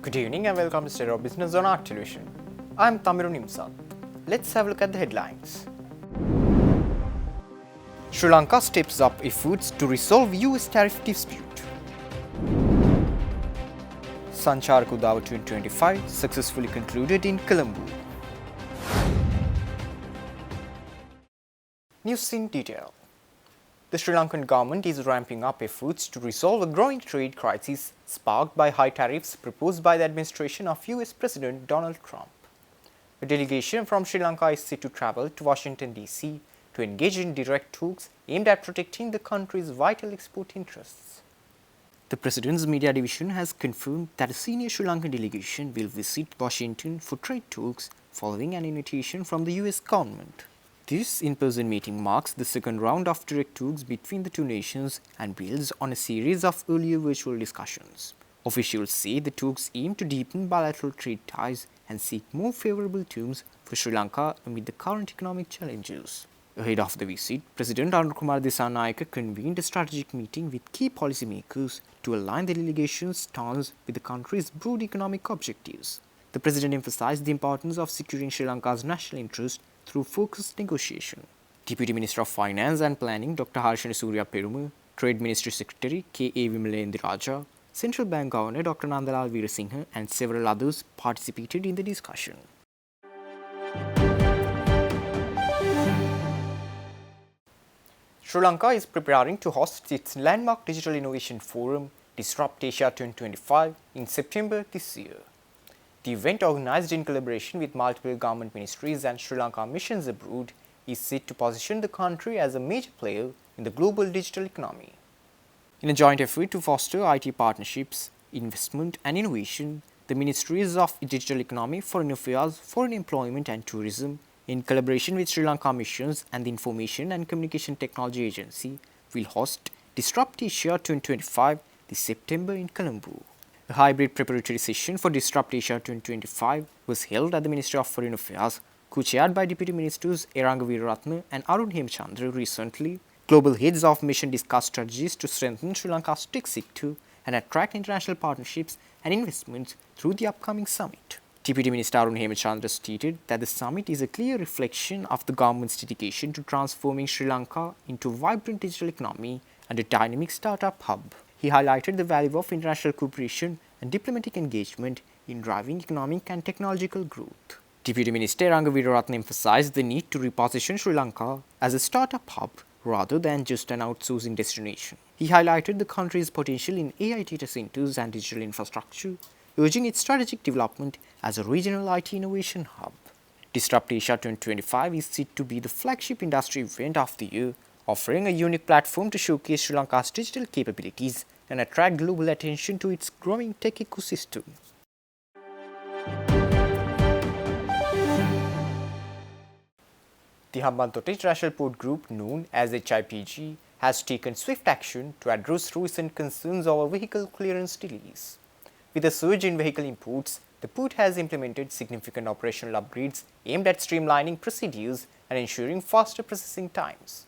Good evening and welcome to Stereo Business on Art Television. I'm Tamiru Nimsat. Let's have a look at the headlines. Sri Lanka steps up efforts to resolve US tariff dispute. Sanchar Kudava 2025 successfully concluded in Colombo. News in detail. The Sri Lankan government is ramping up efforts to resolve a growing trade crisis sparked by high tariffs proposed by the administration of US President Donald Trump. A delegation from Sri Lanka is set to travel to Washington, D.C. to engage in direct talks aimed at protecting the country's vital export interests. The President's media division has confirmed that a senior Sri Lankan delegation will visit Washington for trade talks following an invitation from the US government. This in-person meeting marks the second round of direct talks between the two nations and builds on a series of earlier virtual discussions. Officials say the talks aim to deepen bilateral trade ties and seek more favorable terms for Sri Lanka amid the current economic challenges. Ahead of the visit, President Anurukumar Dissanayake convened a strategic meeting with key policymakers to align the delegation's stance with the country's broad economic objectives. The President emphasized the importance of securing Sri Lanka's national interest through focused negotiation. Deputy Minister of Finance and Planning Dr. Harshana Surya Peruma, Trade Ministry Secretary K.A. Vimalendra Raja, Central Bank Governor Dr. Nandalal Veerasinghe and several others participated in the discussion. Sri Lanka is preparing to host its landmark Digital Innovation Forum, Disrupt Asia 2025, in September this year. The event, organized in collaboration with multiple government ministries and Sri Lanka missions abroad, is set to position the country as a major player in the global digital economy. In a joint effort to foster IT partnerships, investment and innovation, the Ministries of Digital Economy, Foreign Affairs, Foreign Employment and Tourism, in collaboration with Sri Lanka missions and the Information and Communication Technology Agency, will host Disrupt Asia 2025 this September in Colombo. A hybrid preparatory session for Disrupt Asia 2025 was held at the Ministry of Foreign Affairs, co-chaired by Deputy Ministers Eranga Weeraratne and Arun Hemchandra recently. Global heads of mission discussed strategies to strengthen Sri Lanka's tech sector and attract international partnerships and investments through the upcoming summit. Deputy Minister Arun Hemchandra stated that the summit is a clear reflection of the government's dedication to transforming Sri Lanka into a vibrant digital economy and a dynamic startup hub. He highlighted the value of international cooperation and diplomatic engagement in driving economic and technological growth. Deputy Minister Eranga Weeraratne emphasized the need to reposition Sri Lanka as a startup hub rather than just an outsourcing destination. He highlighted the country's potential in AI data centers and digital infrastructure, urging its strategic development as a regional IT innovation hub. Disrupt Asia 2025 is set to be the flagship industry event of the year, offering a unique platform to showcase Sri Lanka's digital capabilities and attract global attention to its growing tech ecosystem. The Hambantota International Port Group, known as HIPG, has taken swift action to address recent concerns over vehicle clearance delays. With a surge in vehicle imports, the port has implemented significant operational upgrades aimed at streamlining procedures and ensuring faster processing times.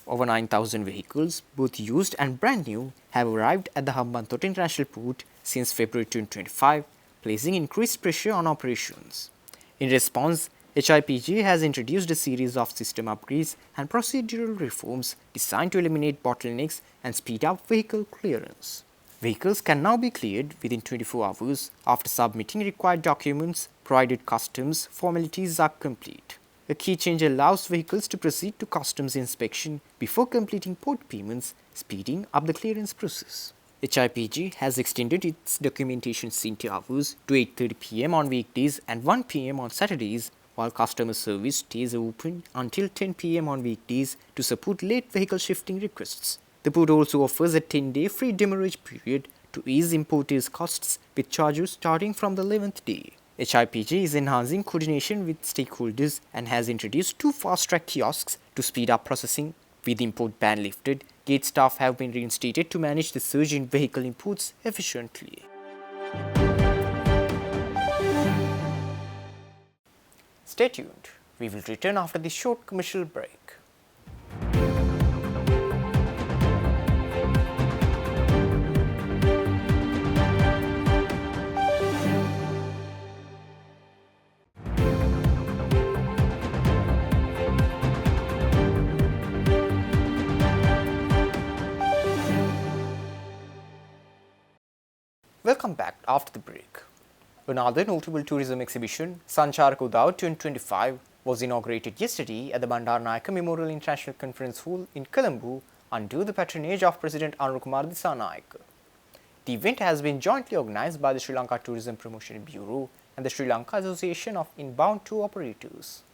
Over 9,000 vehicles, both used and brand new, have arrived at the Hambantota International Port since February 2025, placing increased pressure on operations. In response, HIPG has introduced a series of system upgrades and procedural reforms designed to eliminate bottlenecks and speed up vehicle clearance. Vehicles can now be cleared within 24 hours after submitting required documents, provided customs formalities are complete. A key change allows vehicles to proceed to customs inspection before completing port payments, speeding up the clearance process. HIPG has extended its documentation center hours to 8:30 p.m. on weekdays and 1 p.m. on Saturdays, while customer service stays open until 10 p.m. on weekdays to support late vehicle shifting requests. The port also offers a 10-day free demurrage period to ease importers' costs, with charges starting from the 11th day. HIPG is enhancing coordination with stakeholders and has introduced 2 fast-track kiosks to speed up processing. With import ban lifted, gate staff have been reinstated to manage the surge in vehicle imports efficiently. Stay tuned. We will return after this short commercial break. Welcome back after the break. Another notable tourism exhibition, Sanchar Kudao 2025, was inaugurated yesterday at the Bandaranaike Memorial International Conference Hall in Colombo under the patronage of President Anukumar Dissanayake. The event has been jointly organized by the Sri Lanka Tourism Promotion Bureau and the Sri Lanka Association of Inbound Tour Operators.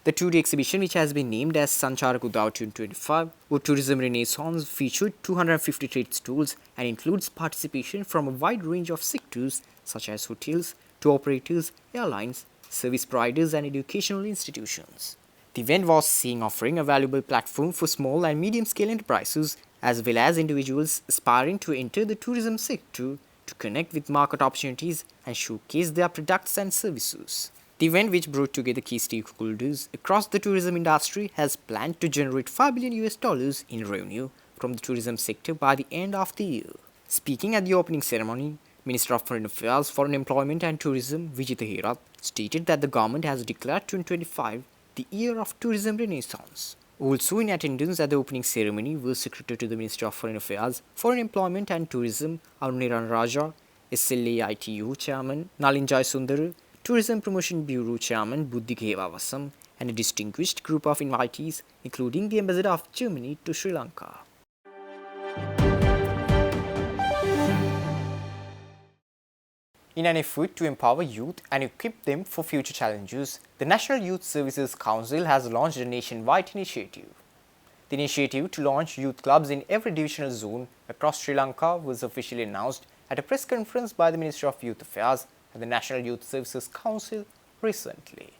The two-day exhibition, which has been named as Sanchar Kudao 2025, or Tourism Renaissance, featured 250 trade stalls and includes participation from a wide range of sectors such as hotels, tour operators, airlines, service providers and educational institutions. The event was seen offering a valuable platform for small and medium-scale enterprises as well as individuals aspiring to enter the tourism sector to connect with market opportunities and showcase their products and services. The event, which brought together key stakeholders across the tourism industry, has planned to generate $5 billion in revenue from the tourism sector by the end of the year. Speaking at the opening ceremony, Minister of Foreign Affairs, Foreign Employment and Tourism Vijitha Herath stated that the government has declared 2025 the year of tourism renaissance. Also in attendance at the opening ceremony were Secretary to the Ministry of Foreign Affairs, Foreign Employment and Tourism Aruniran Raja, SLAITU Chairman Nalin Jayasundara, Tourism Promotion Bureau Chairman Buddhik Hewawasam, and a distinguished group of invitees, including the Ambassador of Germany to Sri Lanka. In an effort to empower youth and equip them for future challenges, the National Youth Services Council has launched a nationwide initiative. The initiative to launch youth clubs in every divisional zone across Sri Lanka was officially announced at a press conference by the Ministry of Youth Affairs and the National Youth Services Council recently.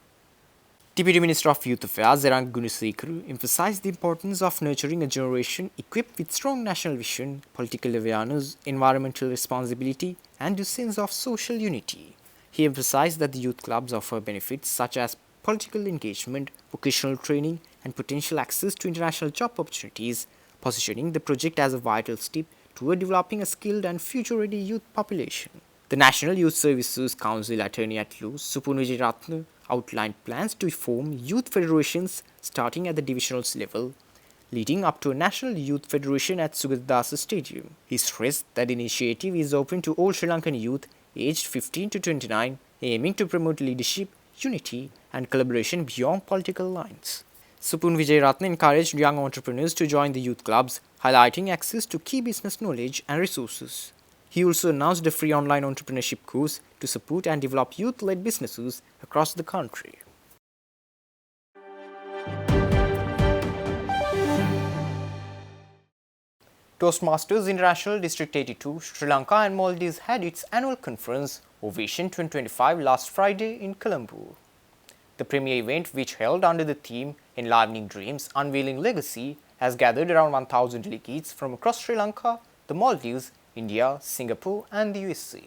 Deputy Minister of Youth Affairs Erang Gunasekara emphasized the importance of nurturing a generation equipped with strong national vision, political awareness, environmental responsibility, and a sense of social unity. He emphasized that the youth clubs offer benefits such as political engagement, vocational training, and potential access to international job opportunities, positioning the project as a vital step toward developing a skilled and future-ready youth population. The National Youth Services Council Attorney at Law, Supun Vijayratne, outlined plans to form youth federations starting at the divisional level, leading up to a National Youth Federation at Sugatdasa Stadium. He stressed that the initiative is open to all Sri Lankan youth aged 15 to 29, aiming to promote leadership, unity, and collaboration beyond political lines. Supun Vijayratne encouraged young entrepreneurs to join the youth clubs, highlighting access to key business knowledge and resources. He also announced a free online entrepreneurship course to support and develop youth-led businesses across the country. Toastmasters International District 82, Sri Lanka and Maldives had its annual conference, Ovation 2025, last Friday in Colombo. The premier event, which held under the theme Enlivening Dreams, Unveiling Legacy, has gathered around 1,000 delegates from across Sri Lanka, the Maldives, India, Singapore, and the USA.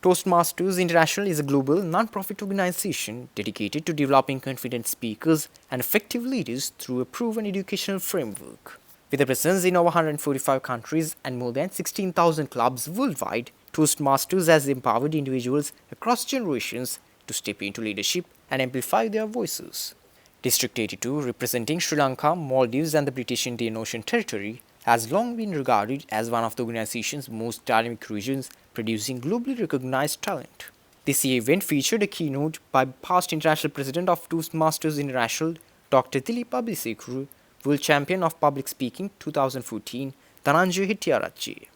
Toastmasters International is a global non-profit organization dedicated to developing confident speakers and effective leaders through a proven educational framework. With a presence in over 145 countries and more than 16,000 clubs worldwide, Toastmasters has empowered individuals across generations to step into leadership and amplify their voices. District 82, representing Sri Lanka, Maldives, and the British Indian Ocean Territory, has long been regarded as one of the organization's most dynamic regions, producing globally recognized talent. This year's event featured a keynote by past international president of Toastmasters International, Dr. Dilip Abhisekuru, World Champion of Public Speaking 2014, Dhananjay Hettiarachchi.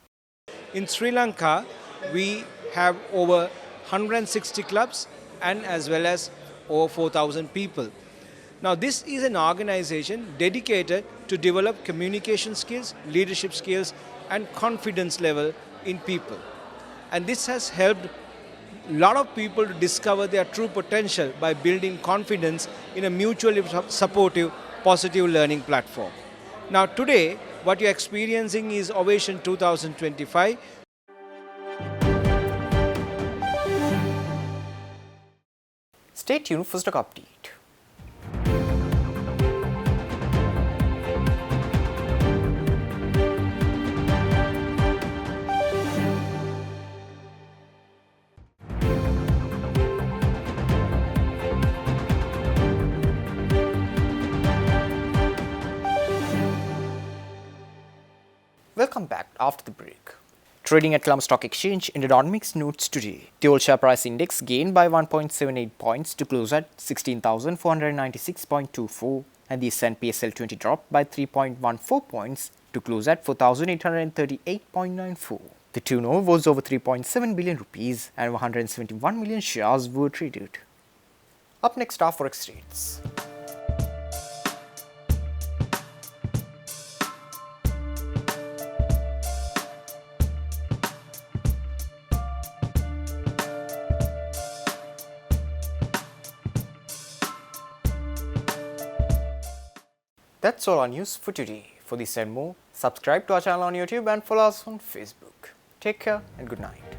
In Sri Lanka, we have over 160 clubs and as well as over 4,000 people. Now, this is an organization dedicated to develop communication skills, leadership skills, and confidence level in people. And this has helped a lot of people to discover their true potential by building confidence in a mutually supportive, positive learning platform. Now, today, what you're experiencing is Ovation 2025. Stay tuned for stock update. Welcome back after the break. Trading at Colombo Stock Exchange ended on mixed notes today. The All Share Price Index gained by 1.78 points to close at 16,496.24, and the S&P SL20 dropped by 3.14 points to close at 4,838.94. The turnover was over 3.7 billion rupees and 171 million shares were traded. Up next are forex rates. That's all our news for today. For this and more, subscribe to our channel on YouTube and follow us on Facebook. Take care and good night.